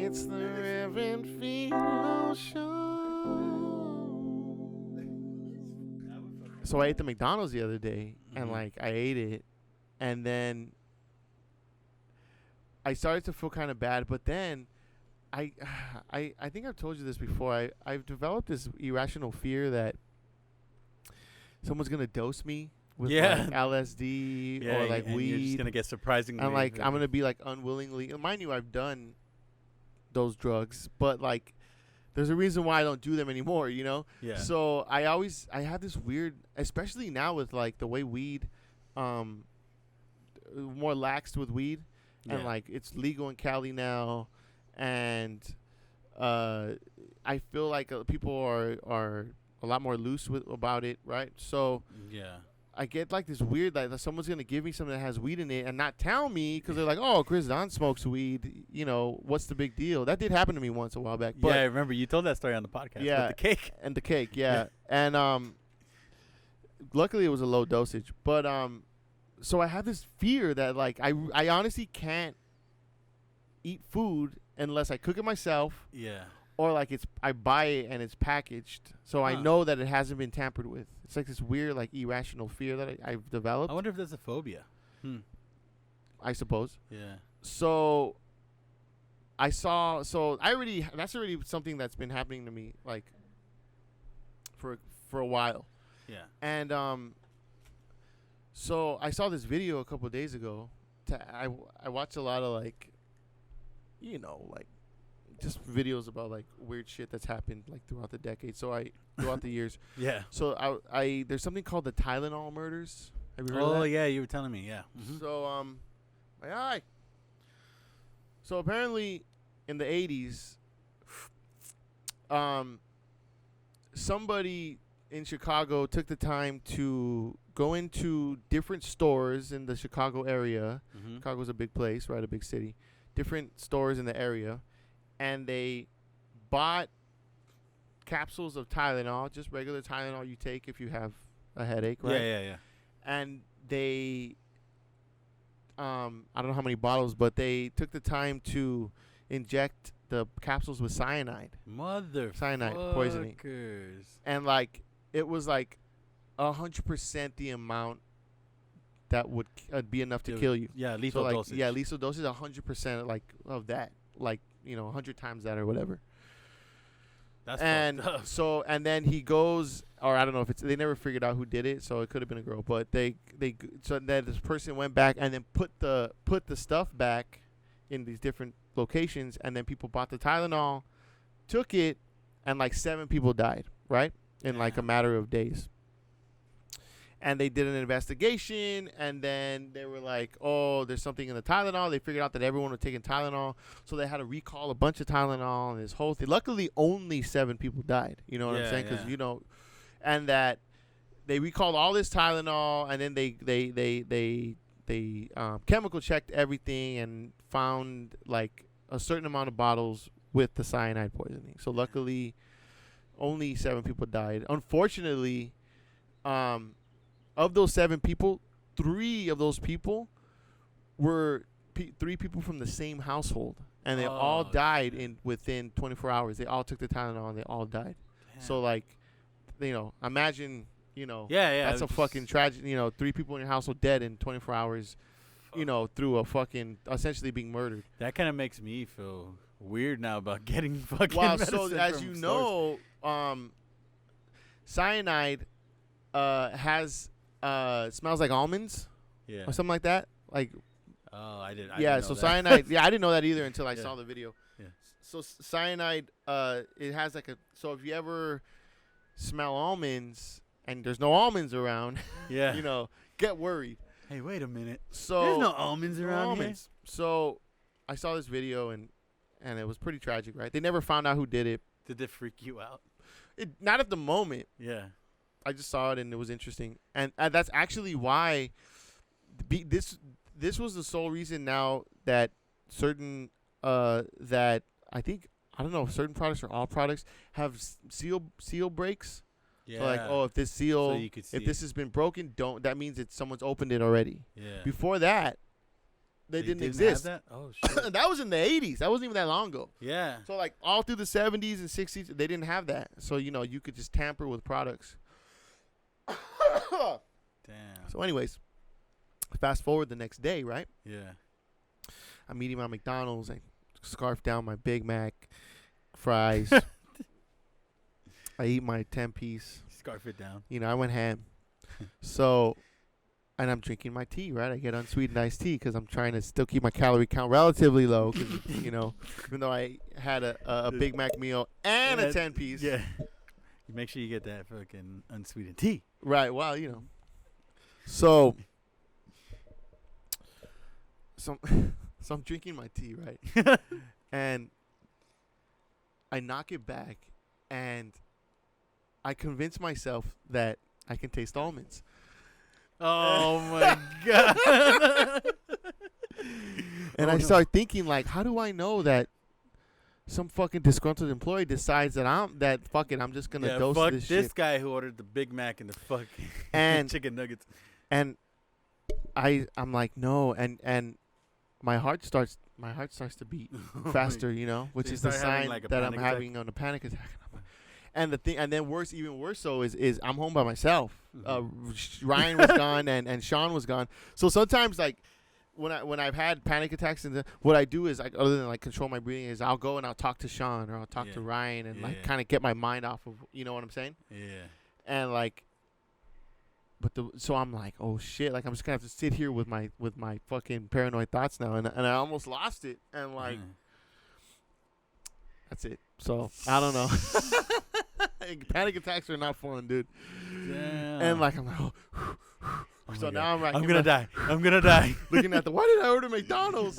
It's the Reverend Philo Show. So I ate the McDonald's the other day, and like I ate it, and then I started to feel kind of bad. But then I think I've told you this before. I've developed this irrational fear that someone's gonna dose me with like LSD or like and weed. You're just gonna get surprisingly. And like I'm gonna be like unwillingly. Mind you, I've done those drugs, but like there's a reason why I don't do them anymore, you know? Yeah. So I have this weird, especially now with like the way weed, more laxed with weed, and like it's legal in Cali now, and I feel like people are a lot more loose about it, right? So I get like this weird, like someone's gonna give me something that has weed in it and not tell me because they're like, "Oh, Chris Don smokes weed. You know, what's the big deal?" That did happen to me once a while back. But I remember you told that story on the podcast. Yeah, with the cake and the cake, and luckily it was a low dosage. But so I have this fear that like I honestly can't eat food unless I cook it myself. Yeah. Or like I buy it and it's packaged, so I know that it hasn't been tampered with. It's like this weird, like irrational fear that I've developed. I wonder if there's a phobia. I suppose. Yeah. So that's already something that's been happening to me like for a while. Yeah. And so I saw this video a couple of days ago. I watch a lot of like, you know, like just videos about like weird shit that's happened like throughout the decade. So throughout the years. Yeah. So I there's something called the Tylenol murders. Have you heard of that? Oh yeah, you were telling me. Yeah. Mm-hmm. So my eye. So apparently, in the 80s, somebody in Chicago took the time to go into different stores in the Chicago area. Chicago's a big place, right? A big city. Different stores in the area. And they bought capsules of Tylenol, just regular Tylenol you take if you have a headache, right? Yeah. And they, I don't know how many bottles, but they took the time to inject the capsules with cyanide. Cyanide poisoning. And like, it was like 100% the amount that would be enough to kill you. Yeah, lethal dosage. Yeah, lethal dosage, 100% like of that. Like, you know, 100 times that or whatever. That's so, and then he goes, or I don't know if they never figured out who did it, so it could have been a girl, but so then this person went back and then put the stuff back in these different locations, and then people bought the Tylenol, took it, and like 7 people died, right? In like a matter of days. And they did an investigation, and then they were like, oh, there's something in the Tylenol. They figured out that everyone was taking Tylenol, so they had to recall a bunch of Tylenol and this whole thing. Luckily, only 7 people died. You know what I'm saying? Because, you know, and that they recalled all this Tylenol, and then they chemical checked everything and found like a certain amount of bottles with the cyanide poisoning. So luckily, only 7 people died. Unfortunately, of those 7 people, 3 of those people were 3 people from the same household, and they all died within 24 hours. They all took the Tylenol, and they all died. Damn. So, like, you know, imagine, you know, that's a fucking tragedy. You know, 3 people in your household dead in 24 hours, you know, through a fucking essentially being murdered. That kind of makes me feel weird now about getting fucking. Wow. So as you know, cyanide has. Smells like almonds, or something like that. Like, I didn't so know cyanide. Yeah, I didn't know that either until I saw the video. Yeah. So cyanide, it has like so if you ever smell almonds and there's no almonds around, you know, get worried. Hey, wait a minute. So there's no almonds around here. So I saw this video and it was pretty tragic, right? They never found out who did it. Did it freak you out? Not at the moment. Yeah. I just saw it and it was interesting, and that's actually why this was the sole reason now that certain that I think I don't know if certain products or all products have seal breaks. Yeah. So like, oh, if this seal, if this has been broken, that means someone's opened it already. Yeah. Before that, they didn't have exist. that? Oh shit. That was in the 80s. That wasn't even that long ago. Yeah. So like all through the 70s and 60s, they didn't have that. So you could just tamper with products. Damn. So anyways, fast forward the next day, right? Yeah. I'm eating my McDonald's. I scarf down my Big Mac, fries. I eat my 10-piece. Scarf it down. I went ham. So, and I'm drinking my tea, right? I get unsweetened iced tea because I'm trying to still keep my calorie count relatively low. Cause, even though I had a Big Mac meal and a 10-piece. Yeah. You make sure you get that fucking unsweetened tea. Right. Well, So I'm drinking my tea, right? And I knock it back, and I convince myself that I can taste almonds. Oh my god! And I start thinking, like, how do I know that some fucking disgruntled employee decides that I'm just gonna dose fuck this this shit? guy who ordered the Big Mac and the fucking And chicken nuggets. And I'm like, no, and my heart starts to beat faster, which So you is the start having, sign like, a that I'm panic attack? having on a panic attack. And then even worse so is I'm home by myself. Ryan was gone and Sean was gone. So sometimes, like, when I've had panic attacks, and what I do is, other than like control my breathing, is I'll go and I'll talk to Sean or I'll talk to Ryan and like kind of get my mind off of, you know what I'm saying? Yeah. And like, so I'm like, oh shit, like I'm just gonna have to sit here with my fucking paranoid thoughts now, and I almost lost it, and like, that's it. So I don't know. Panic attacks are not fun, dude. Damn. And like I'm like, so now I'm like, I'm gonna die. I'm gonna die. looking at why did I order McDonald's?